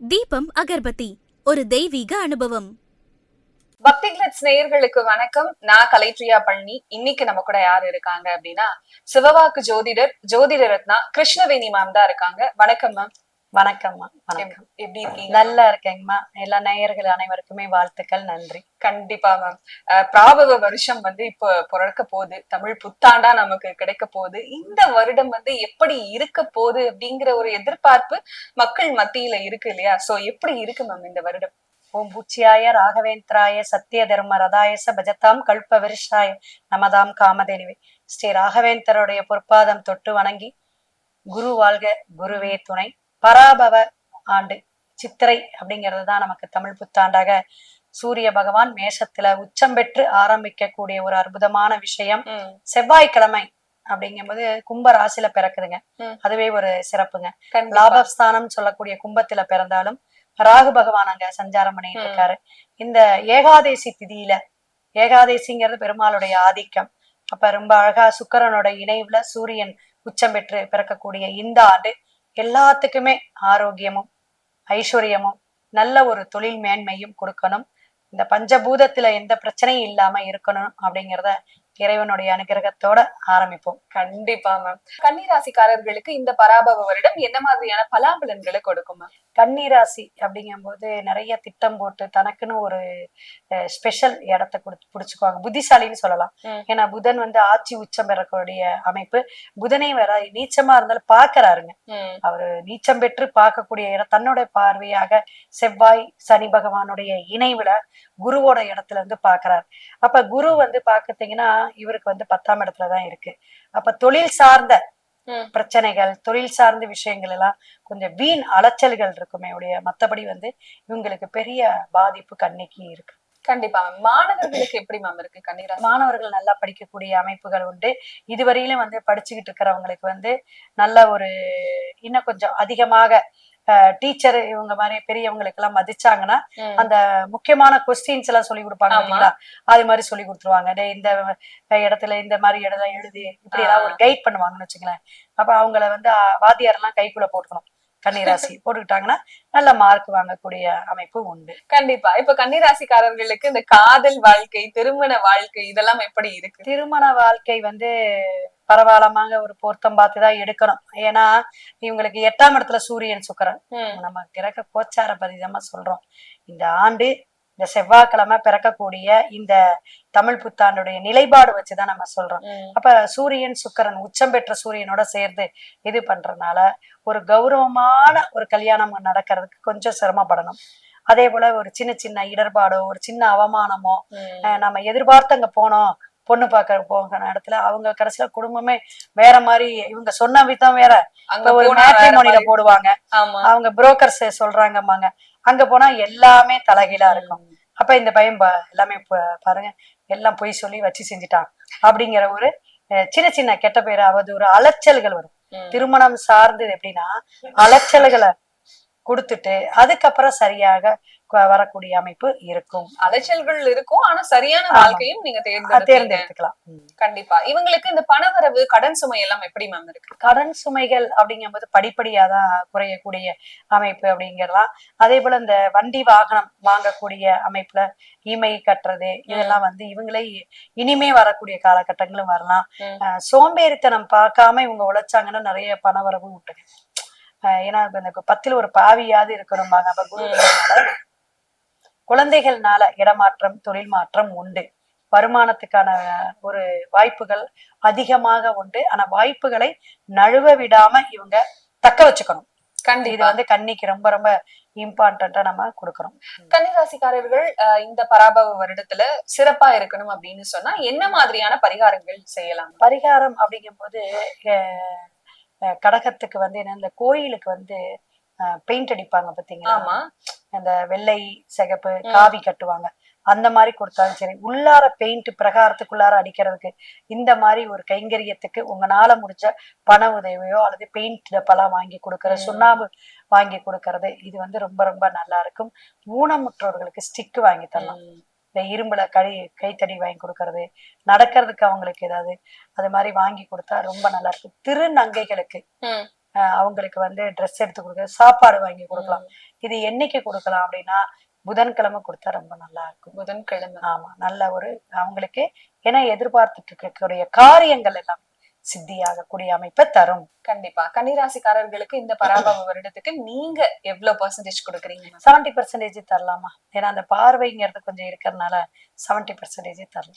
தீபம் அகர்பத்தி ஒரு தெய்வீக அனுபவம். பக்தி கிளிட்ஸ் நேயர்களுக்கு வணக்கம். நான் கலைப்ரியா பழனி. இன்னைக்கு நம்ம கூட யாரு இருக்காங்க அப்படின்னா, சிவவாக்கு ஜோதிட ரத்னா கிருஷ்ணவேணி மேம் தான் இருக்காங்க. வணக்கம் மேம். வணக்கம்மா. வணக்கம். எப்படி இருக்கீங்க? நல்லா இருக்கேங்கம்மா. எல்லா நேயர்கள் அனைவருக்குமே வாழ்த்துக்கள், நன்றி. கண்டிப்பா மேம். பிராபவ வருஷம் இப்போ பிறக்க போகுது, தமிழ் புத்தாண்டா நமக்கு கிடைக்க போகுது. இந்த வருடம் எப்படி இருக்க போகுது அப்படிங்கிற ஒரு எதிர்பார்ப்பு மக்கள் மத்தியில இருக்கு இல்லையா? சோ எப்படி இருக்கு மேம் இந்த வருடம்? ஓம் பூச்சியாய ராகவேந்திராய சத்திய தர்ம ரதாயச பஜதாம் கல்ப விருஷாய நமதாம் காமதேனிவே. ஸ்ரீ ராகவேந்தருடைய பொற்பாதம் தொட்டு வணங்கி, குரு வாழ்க குருவே துணை. பராபவ ஆண்டு சித்திரை அப்படிங்கிறது தான் நமக்கு தமிழ் புத்தாண்டாக சூரிய பகவான் மேஷத்துல உச்சம் பெற்று ஆரம்பிக்கக்கூடிய ஒரு அற்புதமான விஷயம். செவ்வாய்க்கிழமை அப்படிங்கும்போது கும்ப ராசியில பிறக்குதுங்க. அதுவே ஒரு சிறப்புங்க. லாபஸ்தானம் சொல்லக்கூடிய கும்பத்துல பிறந்தாலும் ராகு பகவான் அங்க சஞ்சாரம் பண்ணிட்டு இருக்காரு. இந்த ஏகாதேசி திதியில, ஏகாதேசிங்கிறது பெருமாளுடைய ஆதிக்கம். அப்ப ரொம்ப அழகா சுக்கிரனோட இணைவுல சூரியன் உச்சம் பெற்று பிறக்கக்கூடிய இந்த ஆண்டு எல்லாத்துக்குமே ஆரோக்கியமும் ஐஸ்வர்யமும் நல்ல ஒரு தொழில் மேன்மையும் கொடுக்கணும். இந்த பஞ்சபூதத்துல எந்த பிரச்சனையும் இல்லாம இருக்கணும் அப்படிங்கிறத இறைவனுடைய அனுகிரகத்தோட ஆரம்பிப்போம். கண்டிப்பா மேம். கன்னிராசிக்காரர்களுக்கு இந்த பராபவ வருடம் என்ன மாதிரியான பலாபலன்களை கொடுக்கும் மேம்? கன்னிராசி அப்படிங்கும் போது நிறைய திட்டம் போட்டு தனக்குன்னு ஒரு ஸ்பெஷல் இடத்த புடிச்சுக்குவாங்க. புத்திசாலின்னு சொல்லலாம். ஏன்னா புதன் ஆட்சி உச்சம் பெறக்கூடிய அமைப்பு. புதனே வேற நீச்சமா இருந்தாலும் பாக்குறாருங்க. அவரு நீச்சம் பெற்று பார்க்கக்கூடிய இடம் தன்னோட பார்வையாக செவ்வாய் சனி பகவானுடைய இணைவுல குருவோட இடத்துல பாக்குறாரு. அப்ப குரு பாத்தீங்கன்னா இவருக்கு 10ஆம் இடத்துலதான் இருக்கு. அப்ப தொழில் சார்ந்த பிரச்சனைகள், தொழில் சார்ந்த விஷயங்கள் எல்லாம் கொஞ்சம் வீண் அலைச்சல்கள் இருக்குமே உடைய மத்தபடி இவங்களுக்கு பெரிய பாதிப்பு கன்னிக்கு இருக்கு. கண்டிப்பா. மாணவர்களுக்கு எப்படி மேம் இருக்கு கன்னிராசி? மாணவர்கள் நல்லா படிக்கக்கூடிய அமைப்புகள் உண்டு. இதுவரையிலும் படிச்சுக்கிட்டு இருக்கிறவங்களுக்கு நல்ல ஒரு இன்னும் கொஞ்சம் அதிகமாக டீச்சர் இவங்க மாதிரி பெரியவங்களுக்கு எல்லாம் மதிச்சாங்கன்னா அந்த முக்கியமான கொஸ்டின்ஸ் எல்லாம் சொல்லி கொடுப்பாங்க பாத்தீங்களா, அது மாதிரி சொல்லி கொடுத்துருவாங்க. இந்த இடத்துல இந்த மாதிரி இடம் எழுதி இப்படி எல்லாம் ஒரு கைட் பண்ணுவாங்கன்னு வச்சுங்களேன். அப்ப அவங்கள வாத்தியார் எல்லாம் கைக்குள்ள போட்டுக்கணும். கன்னிராசி போட்டுக்கிட்டாங்கன்னா நல்ல மார்க் வாங்கக்கூடிய அமைப்பு உண்டு. கண்டிப்பா. இப்ப கன்னிராசிக்காரர்களுக்கு இந்த காதல் வாழ்க்கை, திருமண வாழ்க்கை இதெல்லாம் எப்படி இருக்கு? திருமண வாழ்க்கை பரவாயில்லமாக ஒரு பொருத்தம் பார்த்துதான் எடுக்கணும். ஏன்னா இவங்களுக்கு 8ஆம் இடத்துல சூரியன் சுக்கிரன். நம்ம கிரக கோச்சார பதிதமா சொல்றோம். இந்த ஆண்டு இந்த செவ்வாய்க்கிழமை பிறக்கக்கூடிய இந்த தமிழ் புத்தாண்டுடைய நிலைப்பாடு வச்சுதான் நம்ம சொல்றோம். அப்ப சூரியன் சுக்கிரன் உச்சம் பெற்ற சூரியனோட சேர்ந்து இது பண்றதுனால ஒரு கௌரவமான ஒரு கல்யாணம் நடக்கிறதுக்கு கொஞ்சம் சிரமப்படணும். அதே போல ஒரு சின்ன சின்ன இடர்பாடோ ஒரு சின்ன அவமானமோ, நம்ம எதிர்பார்த்து அங்க போனோம் பொண்ணு பாக்க போகிற இடத்துல அவங்க கடைசியில குடும்பமே வேற மாதிரி, இவங்க சொன்ன விதம் வேற. அங்க ஒரு மேட்ரிமோனில போடுவாங்க, அவங்க புரோக்கர்ஸ் சொல்றாங்கம்மாங்க, அங்க போனா எல்லாமே தலைகீழா இருக்கும். அப்ப இந்த பையன் எல்லாமே பாருங்க எல்லாம் பொய் சொல்லி வச்சு செஞ்சுட்டான் அப்படிங்கிற ஒரு சின்ன சின்ன கெட்ட பேரு அவதூறு அலைச்சல்கள் வரும். திருமணம் சார்ந்தது எப்படின்னா அலைச்சல்களை கொடுத்துட்டு அதுக்கப்புறம் சரியாக வரக்கூடிய அமைப்பு இருக்கும். அலைச்சல்கள் இருக்கும், ஆனா சரியான வாழ்க்கையும் நீங்க தேர்ந்தெடுத்துக்கலாம். கண்டிப்பா. இவங்களுக்கு இந்த பணவரவு கடன் சுமை எல்லாம் எப்படி மேம் இருக்கு? கடன் சுமைகள் அப்படிங்கும் போது படிப்படியாதான் குறையக்கூடிய அமைப்பு அப்படிங்கிறலாம். அதே போல இந்த வண்டி வாகனம் வாங்கக்கூடிய அமைப்புல இமை கட்டுறது இதெல்லாம் இவங்களே இனிமே வரக்கூடிய காலகட்டங்களும் வரலாம். சோம்பேறித்தனம் பார்க்காம இவங்க உழைச்சாங்கன்னா நிறைய பணவரவு விட்டுங்க. ஏன்னா இந்த 10ல் ஒரு பாவியாவது இருக்கணும்பாங்க. அப்ப குருனால குழந்தைகள்னால இடமாற்றம் தொழில் மாற்றம் உண்டு. வருமானத்துக்கான ஒரு வாய்ப்புகள் அதிகமாக உண்டு. ஆனா வாய்ப்புகளை நழுவ விடாம இவங்க தக்க வச்சுக்கணும். இது கன்னிக்கு ரொம்ப ரொம்ப இம்பார்ட்டன்டா நம்ம கொடுக்கறோம். கன்னிராசிக்காரர்கள் இந்த பராபவ வருடத்துல சிறப்பா இருக்கணும் அப்படின்னு சொன்னா என்ன மாதிரியான பரிகாரங்கள் செய்யலாம்? பரிகாரம் அப்படிங்கும் போது கடகத்துக்கு என்ன இந்த கோயிலுக்கு பெயிண்ட் அடிப்பாங்க பாத்தீங்களா, அந்த வெள்ளை சிகப்பு காவி கட்டுவாங்க, அந்த மாதிரி கொடுத்தாலும் சரி. உள்ளார பெயிண்ட் பிரகாரத்துக்குள்ளார அடிக்கிறதுக்கு இந்த மாதிரி ஒரு கைங்கரியத்துக்கு உங்களால முடிஞ்ச பண உதவியோ அல்லது பெயிண்ட் டப்பாலாம் வாங்கி கொடுக்கறது, சுண்ணாம்பு வாங்கி கொடுக்கறது, இது ரொம்ப ரொம்ப நல்லா இருக்கும். ஊனமுற்றோர்களுக்கு ஸ்டிக் வாங்கி தரலாம். இந்த இரும்புல கைத்தடி வாங்கி கொடுக்கறது, நடக்கிறதுக்கு அவங்களுக்கு ஏதாவது அது மாதிரி வாங்கி கொடுத்தா ரொம்ப நல்லா இருக்கும். திருநங்கைகளுக்கு அவங்களுக்கு வந்து ட்ரெஸ் எடுத்து கொடுக்க, சாப்பாடு வாங்கி கொடுக்கலாம். இது என்னைக்கு கொடுக்கலாம் அப்படின்னா புதன்கிழமை கொடுத்தா ரொம்ப நல்லா இருக்கும். புதன்கிழமை. ஆமா, நல்ல ஒரு அவங்களுக்கு ஏன்னா எதிர்பார்த்துட்டு இருக்கக்கூடிய காரியங்கள் எல்லாம் சித்தியாகக்கூடிய அமைப்பை தரும். கண்டிப்பா. கன்னிராசிக்காரர்களுக்கு இந்த பராபவ வருடத்துக்கு நீங்க எவ்வளவு பெர்சன்டேஜ் கொடுக்குறீங்க? 70% தரலாமா? ஏன்னா அந்த பார்வைங்கிறது கொஞ்சம் இருக்கிறதுனால 70% தரலாம்.